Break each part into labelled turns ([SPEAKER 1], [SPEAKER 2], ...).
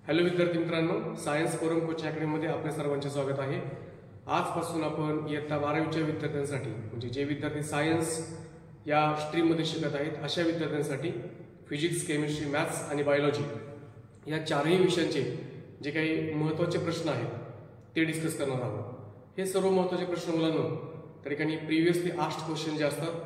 [SPEAKER 1] Hello विद्यार्थी मित्रांनो, science forum coaching अकॅडमीमध्ये आपल्या सर्वांचे स्वागत आहे। आजपासून आपण इयत्ता 12वीच्या विद्यार्थ्यांसाठी म्हणजे जे विद्यार्थी सायन्स या स्ट्रीममध्ये शिकत आहेत अशा विद्यार्थ्यांसाठी फिजिक्स, केमिस्ट्री, मॅथ्स आणि बायोलॉजी या चारही विषयांचे जे काही महत्त्वाचे प्रश्न आहेत ते डिस्कस करणार आहोत। हे सर्व महत्त्वाचे प्रश्न मुलांनो त्या ठिकाणी प्रिव्हियसली आस्क्ड क्वेश्चन जे असतात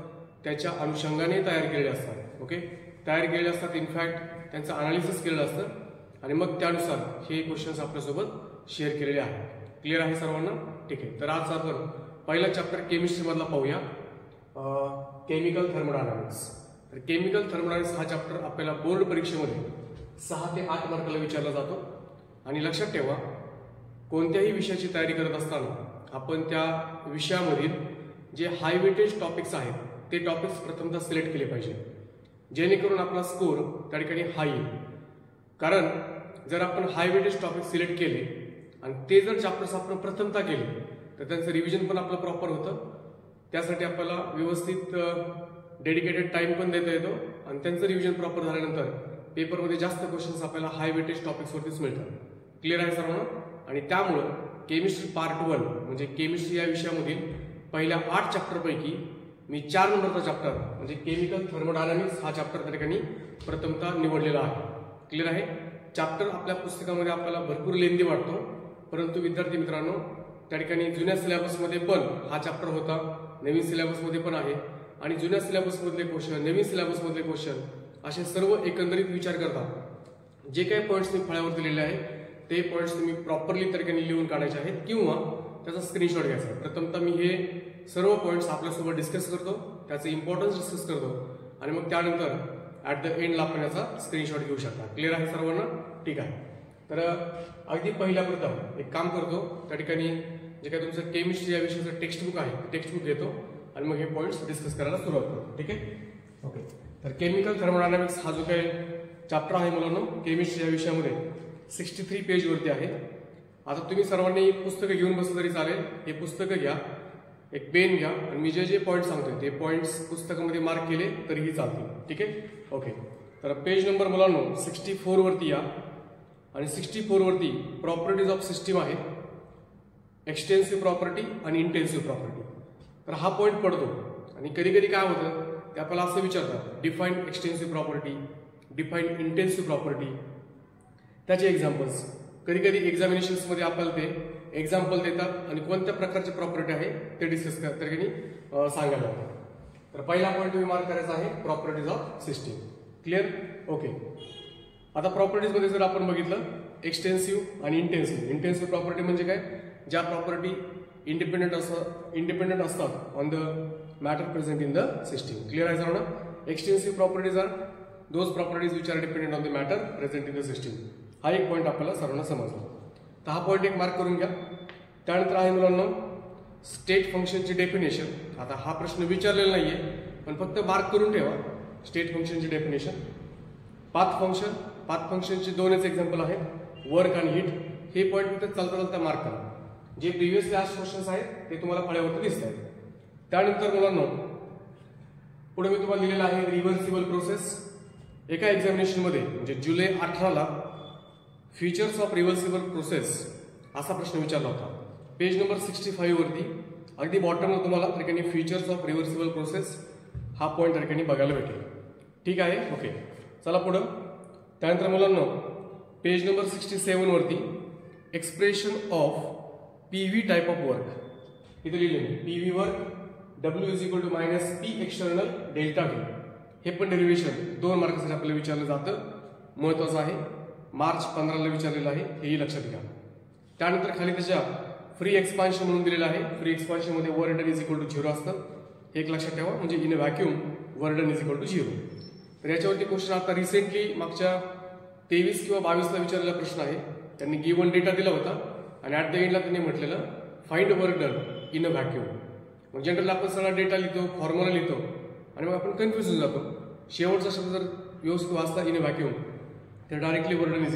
[SPEAKER 1] त्याच्या अनुषंगाने तयार केलेले असतात। ओके, तयार केलेले असतात, इनफॅक्ट त्यांचं अनालिसिस केलेलं असतं आणि मग त्यानुसार हे क्वेश्चन्स आपल्यासोबत शेअर केलेले आहेत। क्लिअर आहे सर्वांना? ठीक आहे, तर आज आपण पहिला चॅप्टर केमिस्ट्री मधला पाहूया, केमिकल थर्मोडायनामिक्स। तर केमिकल थर्मोडायनामिक्स हा चॅप्टर आपल्याला बोर्ड परीक्षेमध्ये 6 ते 8 मार्काला विचारला जातो। आणि लक्षात ठेवा, कोणत्याही विषयाची तयारी करत असताना आपण त्या विषयामधील जे हाय वेटेज टॉपिक्स आहेत ते टॉपिक्स प्रथमतः सिलेक्ट केले पाहिजे, जेणेकरून आपला स्कोर त्या ठिकाणी हाय येईल। कारण जर आपण हाय वेटेज टॉपिक सिलेक्ट केले आणि ते जर चॅप्टर्स आपण प्रथमतः केले तर त्यांचं रिव्हिजन पण आपलं प्रॉपर होतं। त्यासाठी आपल्याला व्यवस्थित डेडिकेटेड टाइम पण देता येतो आणि त्यांचं रिव्हिजन प्रॉपर झाल्यानंतर पेपरमध्ये जास्त क्वेश्चन्स आपल्याला हाय वेटेज टॉपिक्सवरतीच मिळतात। क्लिअर आहे सर्वांना? आणि त्यामुळं केमिस्ट्री पार्ट 1 म्हणजे केमिस्ट्री या विषयामधील पहिल्या 8 चॅप्टरपैकी मी 4 नंबरचा चॅप्टर म्हणजे केमिकल थर्मोडायनामिक्स हा चॅप्टर त्या ठिकाणी प्रथमतः निवडलेला आहे। क्लिअर आहे? चॅप्टर आपल्या पुस्तकामध्ये आपल्याला भरपूर लेंदी वाटतो, परंतु विद्यार्थी मित्रांनो त्या ठिकाणी जुन्या सिलेबसमध्ये पण हा चॅप्टर होता, नवीन सिलेबसमध्ये पण आहे आणि जुन्या सिलेबसमधले क्वेश्चन, नवीन सिलेबसमधले क्वेश्चन असे सर्व एकंदरीत विचार करतात। जे काही पॉईंट्स मी फळ्यावर दिलेले आहेत ते पॉईंट्स तुम्ही प्रॉपरली त्या ठिकाणी लिहून काढायचे आहेत किंवा त्याचा स्क्रीनशॉट घ्यायचा आहे। प्रथमतः मी हे सर्व पॉईंट्स आपल्यासोबत डिस्कस करतो, त्याचं इम्पॉर्टन्स डिस्कस करतो आणि मग त्यानंतर ॲट द एंडला आपण याचा स्क्रीनशॉट घेऊ शकता। क्लिअर आहे सर्वांना? ठीक आहे, तर अगदी पहिल्या प्रथम एक काम करतो, त्या ठिकाणी जे काही तुमचं केमिस्ट्री या विषयाचं टेक्स्टबुक आहे टेक्स्टबुक घेतो आणि मग हे पॉईंट्स डिस्कस करायला सुरुवात करतो। ठीक आहे, ओके। तर केमिकल थर्मोडायनामिक्स हा जो काही चॅप्टर आहे मुलांनो केमिस्ट्री या विषयामध्ये 63 पेजवरती आहे। आता तुम्ही सर्वांनी पुस्तकं घेऊन बसलं तरी चालेल, हे पुस्तकं घ्या, एक पेन घ्या आणि मी जे जे पॉईंट सांगतोय ते पॉईंट्स पुस्तकामध्ये मार्क केले तरीही चालतील। ठीक आहे, ओके। तर पेज नंबर मुलांनो 64 वरती या आणि 64 वरती प्रॉपर्टीज ऑफ सिस्टीम आहे, एक्सटेन्सिव्ह प्रॉपर्टी आणि इंटेन्सिव्ह प्रॉपर्टी। तर हा पॉईंट पडतो आणि कधी कधी काय होतं ते आपल्याला असं विचारतात, define extensive property, define intensive property, त्याचे एक्झाम्पल्स। कधी कधी एक्झामिनेशन्समध्ये आपल्याला ते एक्झाम्पल देतात आणि कोणत्या प्रकारची प्रॉपर्टी आहे ते डिस्कस करता सांगायला लागतात। तर पहिला पॉईंट तुम्ही मार्क करायचा आहे properties of system. Clear? Okay. आता प्रॉपर्टीज मध्ये जर आपण बघितलं एक्सटेन्सिव्ह आणि इंटेन्सिव्ह। इंटेन्सिव्ह प्रॉपर्टी म्हणजे काय? ज्या प्रॉपर्टी इंडिपेंडेंट असतात on the matter present in the system. Clear आहे सर्वांना? Extensive properties are those properties which are dependent on the matter present in the system. हा एक पॉईंट आपल्याला सर्वांना समजला, तर हा पॉईंट एक मार्क करून घ्या। त्यानंतर आहे मुलांना स्टेट फंक्शनची डेफिनेशन। आता हा प्रश्न विचारलेला नाहीये पण फक्त मार्क करून ठेवा स्टेट फंक्शनची डेफिनेशन। पाथ फंक्शनचे 2च एक्झाम्पल आहेत, वर्क आणि हीट। हे पॉईंट फक्त चालता चालता मार्क करा, जे प्रिव्हियसली आस्क्ड क्वेश्चन्स आहेत ते तुम्हाला फळ्यावरती दिसत आहेत। त्यानंतर मुलांना पुढे मी तुम्हाला दिलेलं आहे रिव्हर्सिबल प्रोसेस। एका एक्झामिनेशनमध्ये म्हणजे जुलै 18ला फीचर्स ऑफ रिव्हर्सिबल प्रोसेस असा प्रश्न विचारला होता। पेज नंबर 65 वरती अगदी बॉटमला तुम्हाला त्या ठिकाणी फीचर्स ऑफ रिव्हर्सिबल प्रोसेस हा पॉईंट त्या ठिकाणी बघायला भेटेल। ठीक आहे, ओके। चला पुढं। त्यानंतर मुलांना पेज नंबर 67 वरती expression of PV type of work इथे लिहिलेले, PV work W = -P external delta V। हे पण डेरिव्हेशन 2 मार्कासाठी आपल्याला विचारलं जातं, महत्वाचं आहे। मार्च 15ला विचारलेलं आहे, हेही लक्षात घ्या। त्यानंतर खाली त्याच्या फ्री एक्सपान्शन म्हणून दिलेलं आहे। फ्री एक्सपान्शन मध्ये वर्क डन = 0 असतं, हे एक लक्षात ठेवा, म्हणजे in a vacuum work done = 0। तर याच्यावरती क्वेश्चन आता रिसेंटली मागच्या 23 किंवा 22ला विचारलेला प्रश्न आहे। त्यांनी गिव्हन डेटा दिला होता आणि ॲट द एंडला त्यांनी म्हटलेलं find work done in a vacuum. मग जनरली आपण सगळा डेटा लिहितो, फॉर्म्युला लिहितो आणि मग आपण कन्फ्युज होऊन जातो। शेवटचा शब्द जर व्यवस्थित वाचला इन अ व्हॅक्यूम तर डायरेक्टली वर्क डन =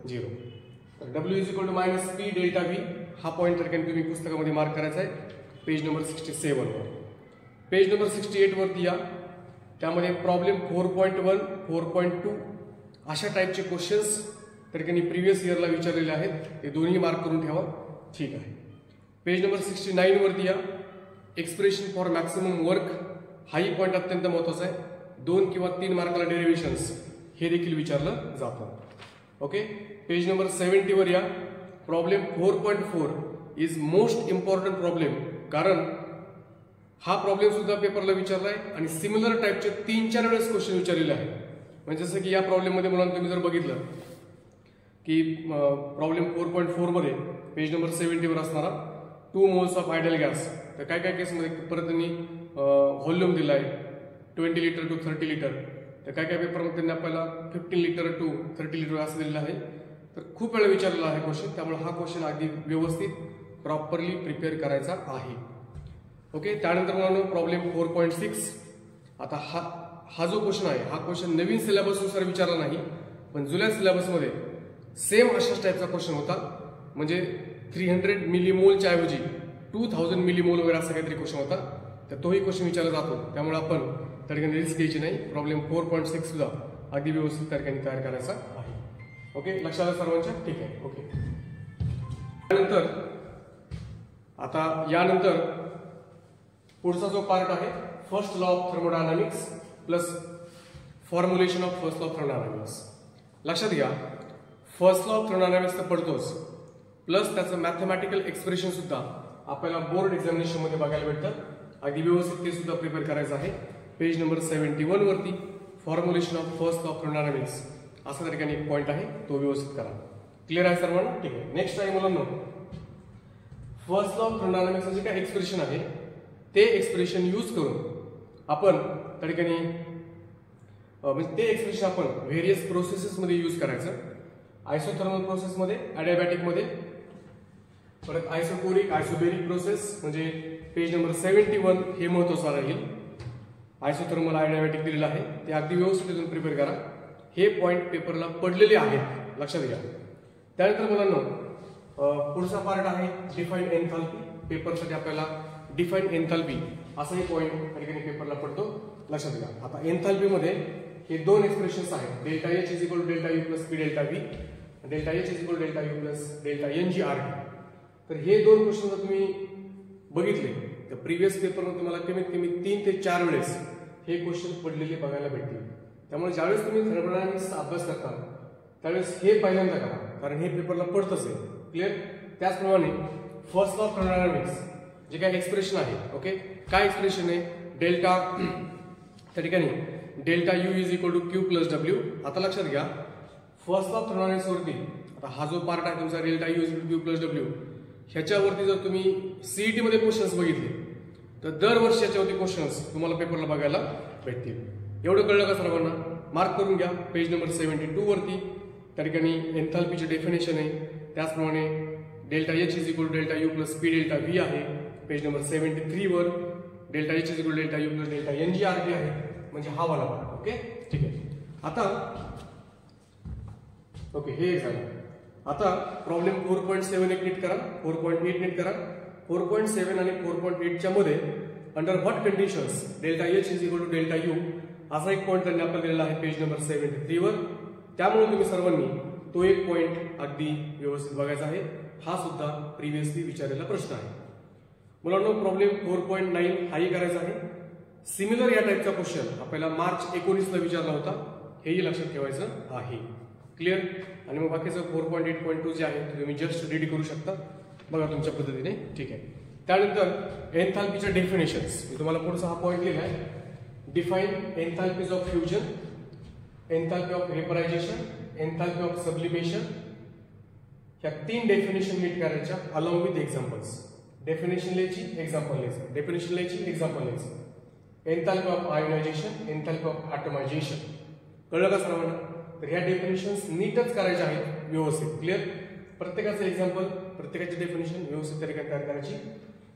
[SPEAKER 1] 0। तर W = -P डेल्टा V हा पॉईंट तर तुम्ही पुस्तकामध्ये मार्क करायचा आहे पेज नंबर 67 वर। पेज नंबर 68 वरती या, त्यामध्ये प्रॉब्लेम 4.1, 4.2 अशा टाईपचे क्वेश्चन्स त्या ठिकाणी प्रिव्हियस इयरला विचारलेले आहेत, ते दोन्ही मार्क करून ठेवा. ठीक आहे. पेज नंबर 69 वरती या. एक्सप्रेशन फॉर मॅक्सिमम वर्क, हाही पॉईंट अत्यंत महत्वाचा आहे. 2 किंवा 3 मार्काला डेरिव्हेशन्स हे देखील विचारलं जातं. ओके. पेज नंबर 70 वर या. Problem 4.4 is most important problem, कारण हा प्रॉब्लेम सुद्धा पेपरला विचारलाय आणि सिमिलर टाईपचे 3-4 वेळेस क्वेश्चन विचारलेले आहे. म्हणजे जसं की या प्रॉब्लेममध्ये मुलांना तुम्ही जर बघितलं की प्रॉब्लेम 4.4 मध्ये पेज नंबर 70 वर असणारा 2 मोल्स ऑफ आयडल गॅस, तर काय काय केसमध्ये परत त्यांनी व्हॉल्यूम दिलाय 20 लिटर टू 30 लिटर, तर काय काय पेपरमध्ये त्यांनी आपल्याला 15 लिटर टू 30 लिटर असं दिलेलं आहे. तर खूप वेळा विचारलेला आहे क्वेश्चन, त्यामुळे हा क्वेश्चन अगदी व्यवस्थित प्रॉपरली प्रिपेअर करायचा आहे. ओके. त्यानंतर मुलांनो प्रॉब्लेम 4.6. आता हा जो क्वेश्चन आहे, हा क्वेश्चन नवीन सिलेबसनुसार विचारला नाही, पण जुन्या सिलेबसमध्ये सेम अशाच टाईपचा क्वेश्चन होता. म्हणजे 300 मिलीमोलच्या ऐवजी 2000 मिलीमोल वगैरे असा काहीतरी क्वेश्चन होता. तर तोही क्वेश्चन विचारला जातो, त्यामुळे आपण त्या ठिकाणी रिस्क घ्यायची नाही. प्रॉब्लेम 4.6 सुद्धा अगदी व्यवस्थित त्या ठिकाणी तयार करायचा आहे. ओके. लक्षात आलं सर्वांच्या? ठीक आहे. ओके. त्यानंतर आता यानंतर पुढचा जो पार्ट आहे, first law of thermodynamics plus formulation of first law of thermodynamics. लक्षात घ्या, फर्स्ट लॉ ऑफ थर्मोडायनामिक्स तर पडतोच, प्लस त्याचं मॅथमॅटिकल एक्सप्रेशन सुद्धा आपल्याला बोर्ड एक्झामिनेशन मध्ये बघायला भेटतं. अगदी व्यवस्थित ते सुद्धा प्रिपेअर करायचं आहे. पेज नंबर 71 वरती formulation of first law of thermodynamics असा त्या ठिकाणी एक पॉईंट आहे, तो व्यवस्थित करा. क्लिअर आहे सर्वांना? ठीक आहे. नेक्स्ट आहे मुलांनो, फर्स्ट लॉ ऑफ थर्मोडायनामिक्सचं जे काय एक्सप्रेशन आहे ते एक्सप्रेशन यूज करून आपण त्या ठिकाणी म्हणजे ते एक्सप्रेशन आपण व्हेरियस प्रोसेसेसमध्ये यूज करायचं. आयसोथर्मल प्रोसेसमध्ये, ॲडियाबॅटिकमध्ये, परत आयसोकोरिक, आयसोबेरिक प्रोसेस, म्हणजे पेज नंबर 71 हे महत्वाचं राहील. आयसोथर्मल, ॲडियाबॅटिक दिलेलं आहे, ते अगदी व्यवस्थित प्रिपेअर करा. हे पॉईंट पेपरला पडलेले आहेत, लक्षात घ्या. त्यानंतर मुलांनो पुढचा पार्ट आहे डिफाईन एन्थाल्पी. पेपरसाठी आपल्याला डिफाईन एन्थाल्पी असाही पॉईंट त्या ठिकाणी पेपरला पडतो, लक्षात घ्या. आता एन्थाल्पीमध्ये हे 2 एक्सप्रेशन्स आहेत, delta H is equal to delta U plus P delta V, delta H is equal to delta U plus delta N G R T. तर हे 2 क्वेश्चन जर तुम्ही बघितले तर प्रिव्हियस पेपरमध्ये तुम्हाला कमीत कमी 3 ते 4 वेळेस हे क्वेश्चन पडलेले बघायला भेटतील. त्यामुळे ज्यावेळेस तुम्ही थर्मोडायनामिक्सचा अभ्यास करता त्यावेळेस हे पहिल्यांदा करा, कारण हे पेपरला पडतच आहे. क्लिअर? त्याचप्रमाणे फर्स्ट लॉ ऑफ थर्मोडायनामिक्स जे काय एक्सप्रेशन आहे, ओके, काय एक्सप्रेशन आहे, डेल्टा त्या ठिकाणी delta U is equal to Q plus W. आता लक्षात घ्या, फर्स्ट लॉ ऑफ थर्मोडायनामिक्स वरती आता हा जो पार्ट आहे तुमचा delta U is equal to Q plus W, ह्याच्यावरती जर तुम्ही सीईटी मध्ये क्वेश्चन्स बघितले तर दरवर्षी याच्यावरती क्वेश्चन्स तुम्हाला पेपरला बघायला भेटतील. एवढं कळलं का सर्वांना? मार्क करून घ्या. पेज नंबर 72 वरती त्या ठिकाणी एन्थाल्पीचे डेफिनेशन आहे, त्याचप्रमाणे delta H is equal to delta U plus P delta V आहे. पेज नंबर 73 वर delta H is equal to delta U plus delta N G R T आहे, म्हणजे हा वाला पार्ट. ओके, ठीक आहे. आता ओके, हे एक झालं. आता प्रॉब्लेम 4.7 एक नीट करा, 4.8 नीट करा. 4.7 आणि 4.8 च्या मध्ये under what conditions delta H is equal to delta U असा एक पॉईंट त्यांनी आपल्याला दिलेला आहे पेज नंबर 73 वर. त्यामुळे तुम्ही सर्वांनी तो एक पॉईंट अगदी व्यवस्थित बघायचा आहे. हा सुद्धा प्रिव्हियसली विचारलेला प्रश्न आहे. मुलांनो प्रॉब्लेम 4.9 हाही करायचा आहे. सिमिलर या टाईपचा क्वेश्चन आपल्याला मार्च 19 ला विचारला होता, हेही लक्षात ठेवायचं आहे. क्लिअर? आणि मग बाकीचं 4.8.2 जे आहे ते तुम्ही जस्ट रेडी करू शकता, बघा तुमच्या पद्धतीने. ठीक आहे. त्यानंतर एन्थाल्पीच्या डेफिनेशन्स मी तुम्हाला पुढचा हा पॉईंट लिहिला आहे. Define enthalpies of fusion, enthalpy of vaporisation, enthalpy of sublimation. ह्या 3 डेफिनेशन नीट करायच्या अलॉंग विथ एक्झाम्पल्स. डेफिनेशन लिहायची, एक्झाम्पल लिहायचं, डेफिनेशन लिहायची, एक्झाम्पल लिहायचं. Enthalpy of ionisation, enthalpy of atomisation. कळलं का सर्वांना? तर ह्या डेफिनेशन्स नीटच करायच्या आहेत व्यवस्थित. क्लिअर? प्रत्येकाचं एक्झाम्पल, प्रत्येकाची डेफिनेशन व्यवस्थित तरीके तयार करायची.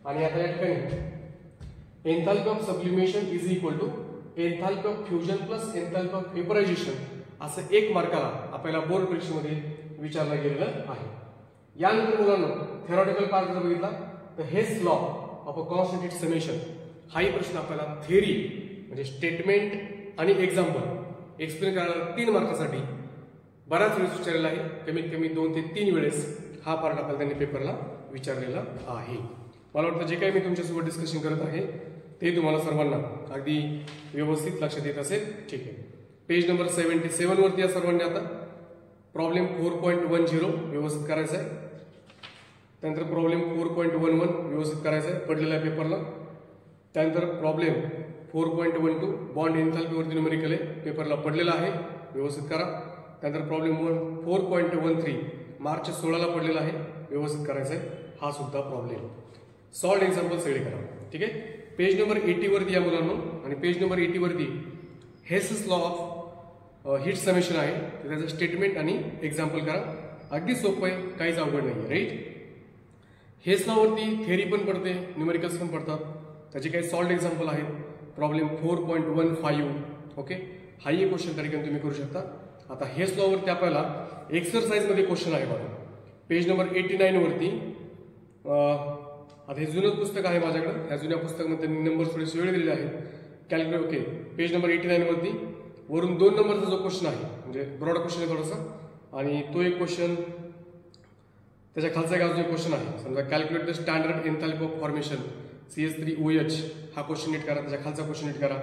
[SPEAKER 1] आणि आता या ठिकाणी enthalpy of sublimation is equal to enthalpy of fusion plus enthalpy of vaporisation असं 1 मार्काला आपल्याला बोर्ड परीक्षेमध्ये विचारलं गेलेलं आहे. यानंतर मुलांना थेरॉटिकल पार्ट जर बघितला तर हेस लॉ ऑफ अ कॉन्स्टंटेड समेशन हाही प्रश्न आपल्याला थेअरी म्हणजे स्टेटमेंट आणि एक्झाम्पल एक्सप्लेन करायला 3 मार्कासाठी बराच वेळेस विचारलेला आहे, कमीत कमी 2 ते 3 वेळेस हा पार्ट आपल्याला त्यांनी पेपरला विचारलेला आहे. मला वाटतं जे काही मी तुमच्यासोबत डिस्कशन करत आहे ते तुम्हाला सर्वांना अगदी व्यवस्थित लक्षात येत असेल. ठीक आहे. पेज नंबर 77 वरती या सर्वांनी आता प्रॉब्लेम 4.10 व्यवस्थित करायचा आहे. त्यानंतर प्रॉब्लेम 4.11 व्यवस्थित करायचा आहे, पडलेला आहे पेपरला. त्यानंतर प्रॉब्लेम 4.12 बॉन्ड एन्थॅल्पीवरती न्यूमेरिकल आहे, पेपरला पडलेला आहे, व्यवस्थित करा. त्यानंतर प्रॉब्लेम 4.13 मार्च 16ला पडलेला आहे, व्यवस्थित करायचा आहे, हा सुद्धा प्रॉब्लेम. सॉल्ड एक्झाम्पल सगळे करा. ठीक आहे. पेज नंबर 80 वरती या मुलांनो, आणि पेज नंबर 80 वरती हेसस लॉ ऑफ हीट समेशन आहे, तर त्याचं स्टेटमेंट आणि एक्झाम्पल करा. अगदी सोपं आहे, काहीच अवघड नाही आहे. राईट. हेस लॉवरती थेअरी पण पडते, न्यूमेरिकल्स पण पडतात, त्याचे काही सॉल्ड एक्झाम्पल आहेत. प्रॉब्लेम 4.15. ओके. हाही एक क्वेश्चन त्या ठिकाणी तुम्ही करू शकता. आता हेस लॉवरती आपल्याला एक्सरसाइजमध्ये क्वेश्चन आहे बघा, पेज नंबर 89 वरती. आता हे जुनं पुस्तक आहे माझ्याकडे, या जुन्या पुस्तकामध्ये त्यांनी नंबर थोडेसे वेळ दिलेले आहेत. कॅल्क्युलेट. ओके. पेज नंबर 89 वरती वरून 2 नंबरचा जो क्वेश्चन आहे, म्हणजे ब्रॉड क्वेश्चन आहे थोडासा, आणि तो एक क्वेश्चन, त्याच्या खालचा एक अजून एक क्वेश्चन आहे. समजा calculate the standard एन्थॅल्पी of formation CH3OH, हा क्वेश्चन नीट करा, त्याच्या खालचा क्वेश्चन नीट करा.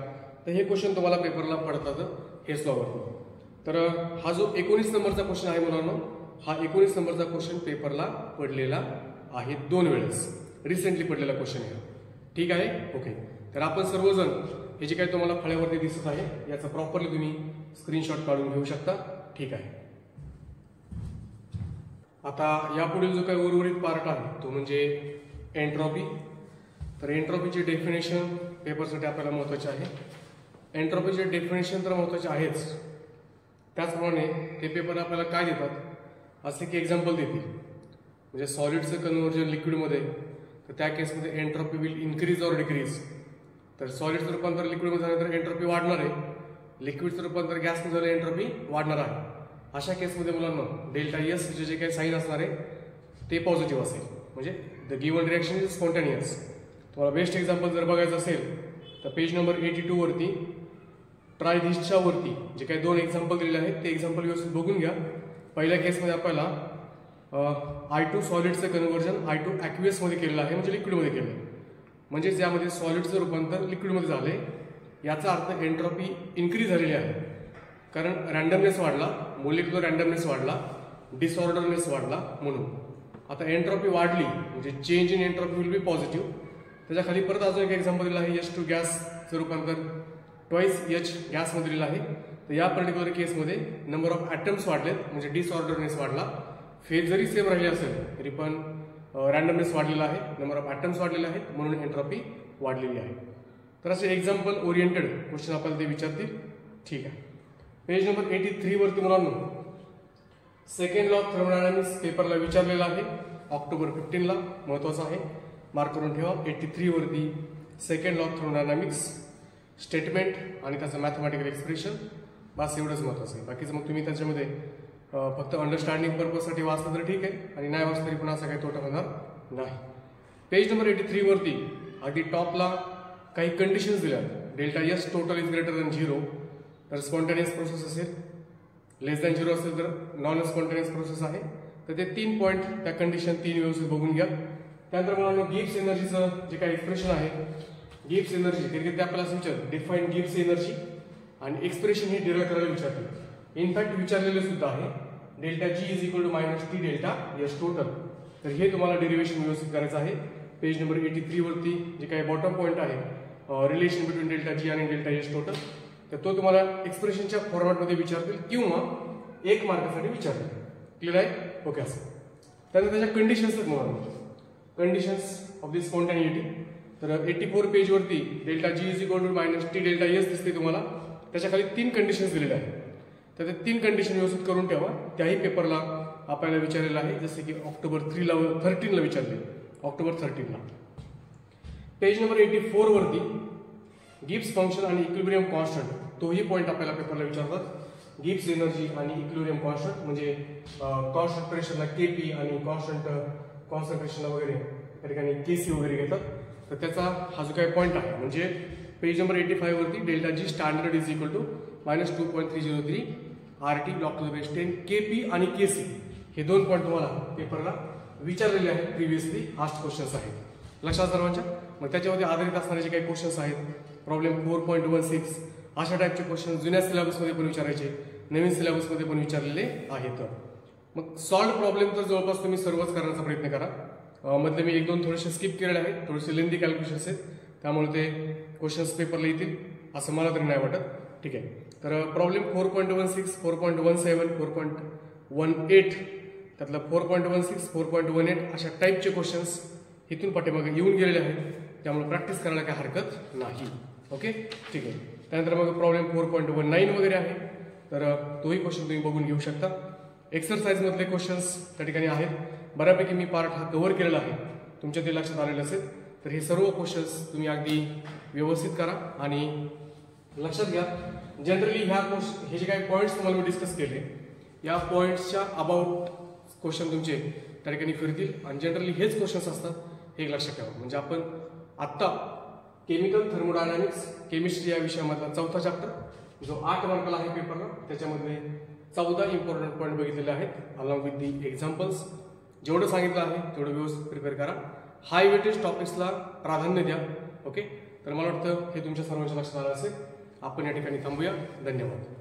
[SPEAKER 1] तर हे क्वेश्चन तुम्हाला पेपरला पडतात हेस लॉवर. तर हा जो 19 नंबरचा क्वेश्चन आहे मुलांनो, हा 19 नंबरचा क्वेश्चन पेपरला पडलेला आहे 2 वेळेस, रिसेंटली पडलेला क्वेश्चन आहे. ठीक आहे. ओके. तर आपण सर्वजण हे जे काही तुम्हाला फळ्यावरती दिसत आहे याचा प्रॉपरली तुम्ही स्क्रीनशॉट काढून घेऊ शकता. ठीक आहे. आता यापुढील जो काही उर्वरित पार्ट आहे तो म्हणजे एंट्रॉपी. तर एंट्रॉपीचे डेफिनेशन पेपरसाठी आपल्याला महत्त्वाचे आहे. एंट्रॉपीचे डेफिनेशन तर महत्त्वाचे आहेच, त्याचप्रमाणे ते पेपर आपल्याला काय देतात, असे की एक्झाम्पल देतील. म्हणजे सॉलिडचं कन्व्हर्जन लिक्विडमध्ये, तर त्या केसमध्ये entropy will increase or decrease. तर सॉलिडचं रूपांतर लिक्विडमध्ये झालं तर एंट्रॉपी वाढणार आहे, लिक्विडचं रूपांतर गॅसमध्ये झालं एंट्रॉपी वाढणार आहे. अशा केसमध्ये मुलांना डेल्टा एस जे काही साईन असणार आहे ते पॉझिटिव्ह असेल, म्हणजे the given reaction is spontaneous. तुम्हाला बेस्ट एक्झाम्पल जर बघायचं असेल तर पेज नंबर 82 वरती ट्राय धिसच्या वरती जे काही 2 एक्झाम्पल दिलेले आहेत ते एक्झाम्पल व्यवस्थित बघून घ्या. पहिल्या केसमध्ये आपल्याला I2 सॉलिडचं कन्व्हर्जन I2 ॲक्वियसमध्ये केलेलं आहे, म्हणजे लिक्विडमध्ये केलं आहे. म्हणजे ज्यामध्ये सॉलिडचं रूपांतर लिक्विडमध्ये झालं आहे, याचा अर्थ एंट्रॉपी इन्क्रीज झालेली आहे, कारण रँडमनेस वाढला, मोलिक्युलर रँडमनेस वाढला, डिसऑर्डरनेस वाढला म्हणून. आता एंट्रॉपी वाढली म्हणजे change in entropy will be positive. त्याच्या खाली परत अजून एक एक्झाम्पल दिलं आहे, H2 गॅसचं रूपांतर ट्वाईस H गॅसमध्ये दिलेलं आहे. तर या पर्टिक्युलर केसमध्ये नंबर ऑफ ॲटम्स वाढलेत, म्हणजे डिसऑर्डरनेस वाढला. फेज जरी सेम राहिली असेल तरी पण रँडमनेस वाढलेला आहे, नंबर ऑफ ॲटम्स वाढलेले आहेत, म्हणून एंट्रॉपी वाढलेली आहे. तर असे एक्झाम्पल ओरिएंटेड क्वेश्चन आपल्याला ते विचारतील. ठीक आहे. पेज नंबर 83 वरती मुलांनो सेकंड लॉ ऑफ थर्मोडायनामिक्स पेपरला विचारलेला आहे, ऑक्टोबर 15ला, महत्त्वाचा आहे, मार्क करून ठेवा. 83 वरती second law of thermodynamics statement आणि त्याचं मॅथमॅटिकल एक्सप्रेशन, बस एवढंच महत्त्वाचं आहे. बाकीचं मग तुम्ही त्याच्यामध्ये फक्त अंडरस्टँडिंग पर्पजसाठी वाचलं तर ठीक आहे, आणि नाही वाचलं तरी पण असा काही तोटा होणार नाही. पेज नंबर 83 वरती अगदी टॉपला काही कंडिशन्स दिल्या आहेत. Delta S total is greater than 0 तर स्पॉन्टेनियस प्रोसेस असेल, लेस दॅन 0 असेल तर नॉन स्पॉन्टेनियस प्रोसेस आहे. तर ते 3 पॉईंट त्या कंडिशन 3 व्यवस्थित बघून घ्या. त्यानंतर मला गिब्स एनर्जीचं जे काही एक्सप्रेशन आहे, गिब्स एनर्जी ते आपल्याला विचार डिफाईन गिब्स एनर्जी आणि एक्सप्रेशन हे डिराईव्ह करायला विचारते. इनफॅक्ट विचारलेले सुद्धा आहे, delta G is equal to -T delta S total. तर हे तुम्हाला डेरिव्हेशन व्यवस्थित करायचं आहे. पेज नंबर 83 वरती जे काही बॉटम पॉईंट आहे, रिलेशन बिटवीन डेल्टा जी आणि डेल्टा एस टोटल, तर तो तुम्हाला एक्सप्रेशनच्या फॉर्मॅटमध्ये विचारतील किंवा 1 मार्कासाठी विचारतील. क्लिअर आहे? ओके. असं त्यानंतर त्याच्या कंडिशन्स आहेत म्हणून कंडिशन्स ऑफ दी स्पॉन्टॅनिटी. तर 84 पेजवरती delta G is equal to -T delta S दिसते तुम्हाला, त्याच्या खाली 3 कंडिशन्स दिलेल्या आहेत. तर ते 3 कंडिशन व्यवस्थित करून ठेवा, त्याही पेपरला आपल्याला विचारलेलं आहे, जसे की ऑक्टोबर 13ला विचारले, ऑक्टोबर 13ला. पेज नंबर 84 वरती गिब्स फंक्शन आणि इक्विलिब्रियम कॉन्स्टंट, तोही पॉईंट आपल्याला पेपरला विचारतात. गिब्स एनर्जी आणि इक्विलिब्रियम कॉन्स्टंट म्हणजे कॉन्स्टंट प्रेशरला केपी आणि कॉन्स्टंट कॉन्सन्ट्रेशनला वगैरे त्या ठिकाणी केसी वगैरे घेतात. तर त्याचा हा जो काही पॉईंट आहे, म्हणजे पेज नंबर 85 वरती delta G standard is equal to -2.303 RT log to the base 10 KP आणि KC हे 2 पॉईंट तुम्हाला पेपरला विचारलेले आहेत, प्रिव्हियसली आस्क्ड क्वेश्चन्स आहेत लक्षात सर्वांच्या. मग त्याच्यामध्ये आधारित असणारे जे काही क्वेश्चन्स आहेत, प्रॉब्लेम 4.16 अशा टाईपचे क्वेश्चन जुन्या सिलेबसमध्ये पण विचारायचे, नवीन सिलेबसमध्ये पण विचारलेले आहेत. मग सॉल्व्ह प्रॉब्लेम तर जवळपास तुम्ही सर्वच करण्याचा प्रयत्न करा. मधले मी 1-2 थोडेसे स्किप केलेले आहेत, थोडेसे लेंदी कॅल्क्युलेशन्स आहेत, त्यामुळे ते क्वेश्चन्स पेपरला येतील असं मला तरी नाही वाटत. ठीक आहे, तर प्रॉब्लेम 4.16, 4.17, 4.18 त्यातलं 4.16, 4.18 अशा टाईपचे क्वेश्चन्स इथून पाठीमागे येऊन गेलेले आहेत, त्यामुळे प्रॅक्टिस करायला काही हरकत नाही. ओके, ठीक आहे. त्यानंतर मग प्रॉब्लेम 4.19 वगैरे आहे, तर तोही क्वेश्चन तुम्ही बघून घेऊ शकता. एक्सरसाइज मधले क्वेश्चन्स त्या ठिकाणी आहेत, बऱ्यापैकी मी पार्ट हा कव्हर केलेला आहे, तुमच्या ते लक्षात आलेलं असेल. तर हे सर्व क्वेश्चन्स तुम्ही अगदी व्यवस्थित करा आणि लक्षात घ्या. जनरली हे जे काही पॉईंट्स तुम्हाला मी डिस्कस केले, या पॉईंट्सच्या अबाउट क्वेश्चन तुमचे त्या ठिकाणी फिरतील आणि जनरली हेच क्वेश्चन्स असतात, हे लक्षात ठेवा. म्हणजे आपण आत्ता केमिकल थर्मोडायनामिक्स केमिस्ट्री या विषयामधला 4था चॅप्टर जो 8 मार्काला आहे पेपरला, त्याच्यामध्ये 14 इम्पॉर्टंट पॉईंट बघितलेले आहेत अलॉंग विथ दी एक्झाम्पल्स. जेवढं सांगितलं आहे तेवढं व्यवस्थित प्रिपेअर करा. हाय वेटेज टॉपिक्सला प्राधान्य द्या. ओके, तर मला वाटतं हे तुमच्या सर्वांच्या लक्षात आलं असेल. आपण या ठिकाणी थांबूया. धन्यवाद.